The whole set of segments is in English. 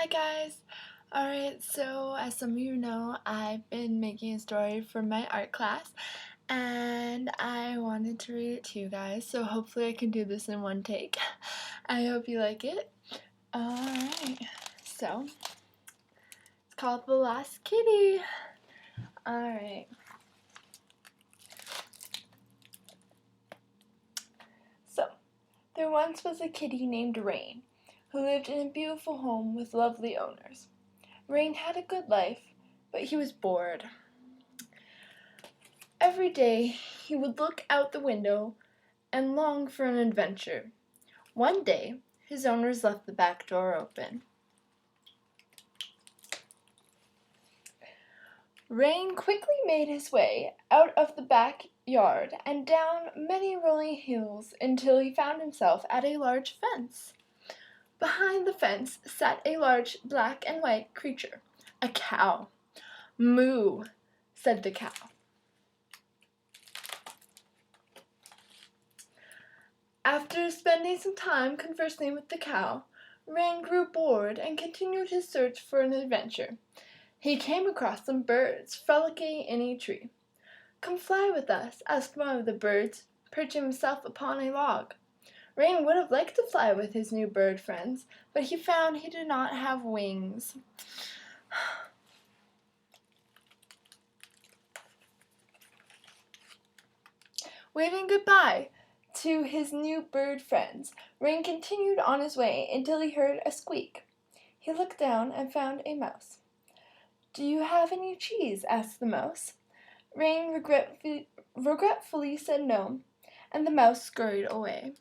Hi guys! Alright, so as some of you know, I've been making a story for my art class and I wanted to read it to you guys, so hopefully I can do this in one take. I hope you like it. Alright, so it's called The Last Kitty. Alright. So, there once was a kitty named Rain who lived in a beautiful home with lovely owners. Rain had a good life, but he was bored. Every day he would look out the window and long for an adventure. One day his owners left the back door open. Rain quickly made his way out of the backyard and down many rolling hills until he found himself at a large fence. Behind the fence sat a large black and white creature, a cow. "Moo," said the cow. After spending some time conversing with the cow, Rain grew bored and continued his search for an adventure. He came across some birds frolicking in a tree. "Come fly with us," asked one of the birds, perching himself upon a log. Rain would have liked to fly with his new bird friends, but he found he did not have wings. Waving goodbye to his new bird friends, Rain continued on his way until he heard a squeak. He looked down and found a mouse. "Do you have any cheese?" asked the mouse. Rain regretfully said no, and the mouse scurried away.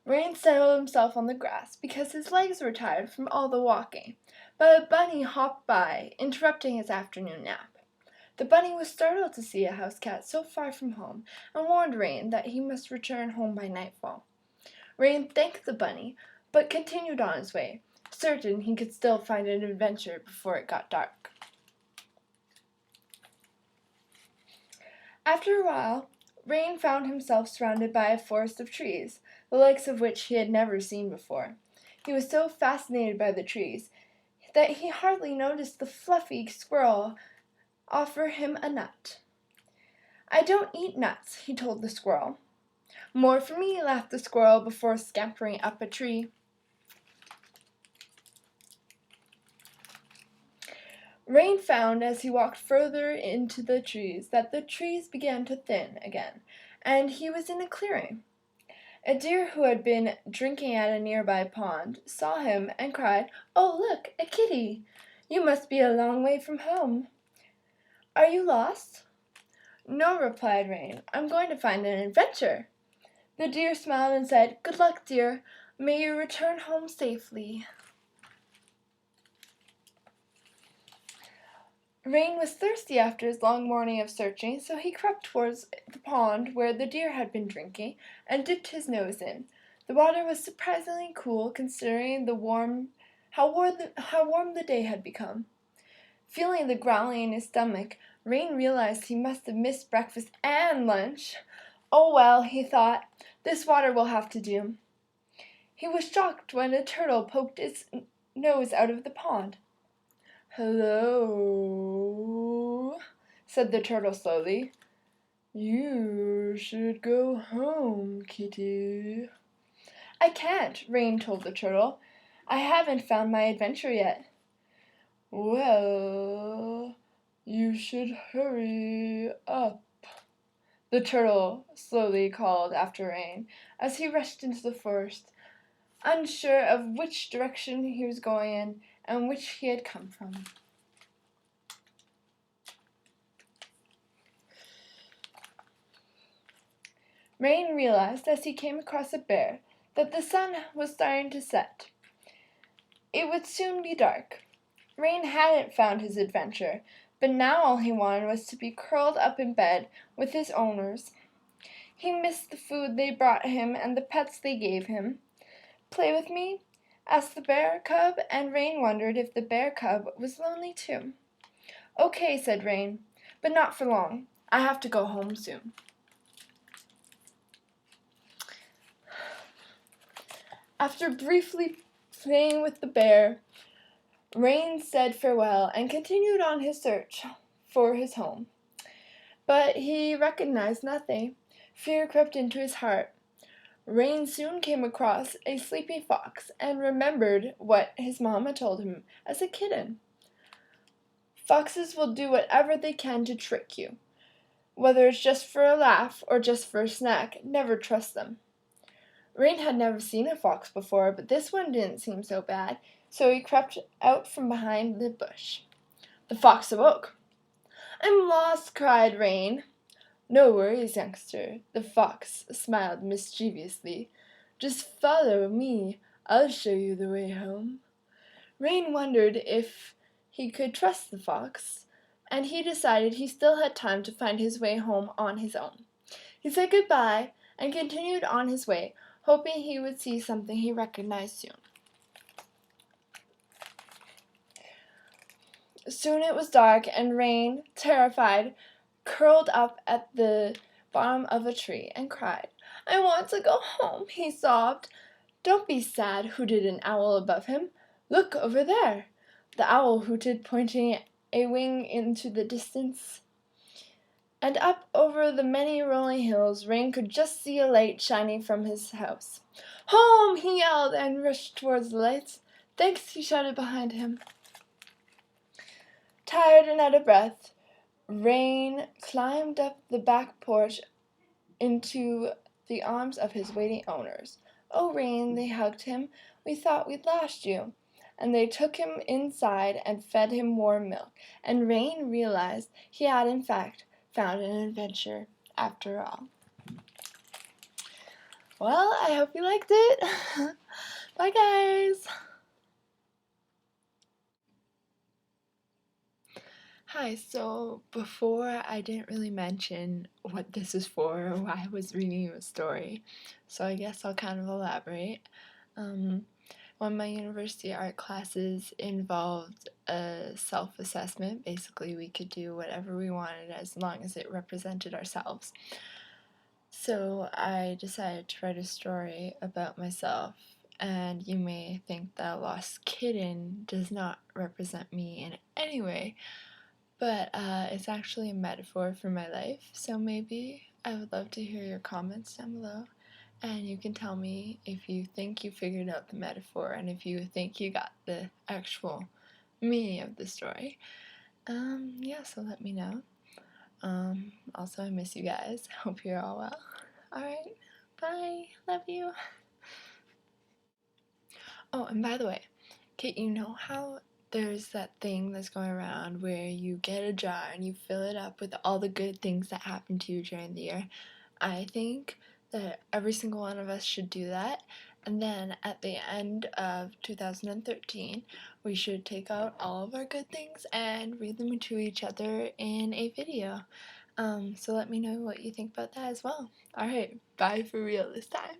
Rain settled himself on the grass because his legs were tired from all the walking, but a bunny hopped by, interrupting his afternoon nap. The bunny was startled to see a house cat so far from home and warned Rain that he must return home by nightfall. Rain thanked the bunny, but continued on his way, certain he could still find an adventure before it got dark. After a while, Rain found himself surrounded by a forest of trees, the likes of which he had never seen before. He was so fascinated by the trees that he hardly noticed the fluffy squirrel offer him a nut. "I don't eat nuts," he told the squirrel. "More for me," laughed the squirrel before scampering up a tree. Rain found as he walked further into the trees that the trees began to thin again, and he was in a clearing. A deer who had been drinking at a nearby pond saw him and cried, "Oh, look, a kitty! You must be a long way from home. Are you lost?" "No," replied Rain. "I'm going to find an adventure." The deer smiled and said, "Good luck, dear. May you return home safely." Rain was thirsty after his long morning of searching, so he crept towards the pond where the deer had been drinking and dipped his nose in. The water was surprisingly cool considering how warm the day had become. Feeling the growling in his stomach, Rain realized he must have missed breakfast and lunch. "Oh well," he thought, "this water will have to do." He was shocked when a turtle poked its nose out of the pond. "Hello," said the turtle slowly. "You should go home, kitty." "I can't," Rain told the turtle. "I haven't found my adventure yet." "Well, you should hurry up," the turtle slowly called after Rain as he rushed into the forest, unsure of which direction he was going in and which he had come from. Rain realized as he came across a bear that the sun was starting to set. It would soon be dark. Rain hadn't found his adventure, but now all he wanted was to be curled up in bed with his owners. He missed the food they brought him and the pets they gave him. "Play with me?" asked the bear cub, and Rain wondered if the bear cub was lonely too. "Okay," said Rain, "but not for long. I have to go home soon." After briefly playing with the bear, Rain said farewell and continued on his search for his home. But he recognized nothing. Fear crept into his heart. Rain soon came across a sleepy fox and remembered what his mama told him as a kitten. Foxes will do whatever they can to trick you. Whether it's just for a laugh or just for a snack, never trust them. Rain had never seen a fox before, but this one didn't seem so bad, so he crept out from behind the bush. The fox awoke. "I'm lost," cried Rain. "No worries, youngster," the fox smiled mischievously. "Just follow me. I'll show you the way home." Rain wondered if he could trust the fox, and he decided he still had time to find his way home on his own. He said goodbye and continued on his way, hoping he would see something he recognized soon. Soon it was dark, and Rain, terrified, curled up at the bottom of a tree and cried. "I want to go home," he sobbed. "Don't be sad," hooted an owl above him. "Look over there." The owl hooted, pointing a wing into the distance. And up over the many rolling hills, Rain could just see a light shining from his house. "Home!" he yelled, and rushed towards the lights. "Thanks," he shouted behind him. Tired and out of breath, Rain climbed up the back porch into the arms of his waiting owners. "Oh, Rain," they hugged him, "we thought we'd lost you." And they took him inside and fed him warm milk, and Rain realized he had in fact found an adventure after all. Well, I hope you liked it. Bye, guys. Hi, so before I didn't really mention what this is for or why I was reading you a story, so I guess I'll kind of elaborate. One of my university art classes involved a self-assessment. Basically, we could do whatever we wanted as long as it represented ourselves. So I decided to write a story about myself, and you may think that a lost kitten does not represent me in any way, but it's actually a metaphor for my life, so maybe I would love to hear your comments down below, and you can tell me if you think you figured out the metaphor and if you think you got the actual meaning of the story. Yeah, so let me know. Also, I miss you guys. Hope you're all well. Alright, bye. Love you. Oh, and by the way, Kate, you know how there's that thing that's going around where you get a jar and you fill it up with all the good things that happened to you during the year? I think that every single one of us should do that, and then at the end of 2013 we should take out all of our good things and read them to each other in a video. So let me know what you think about that as well. Alright, bye for real this time.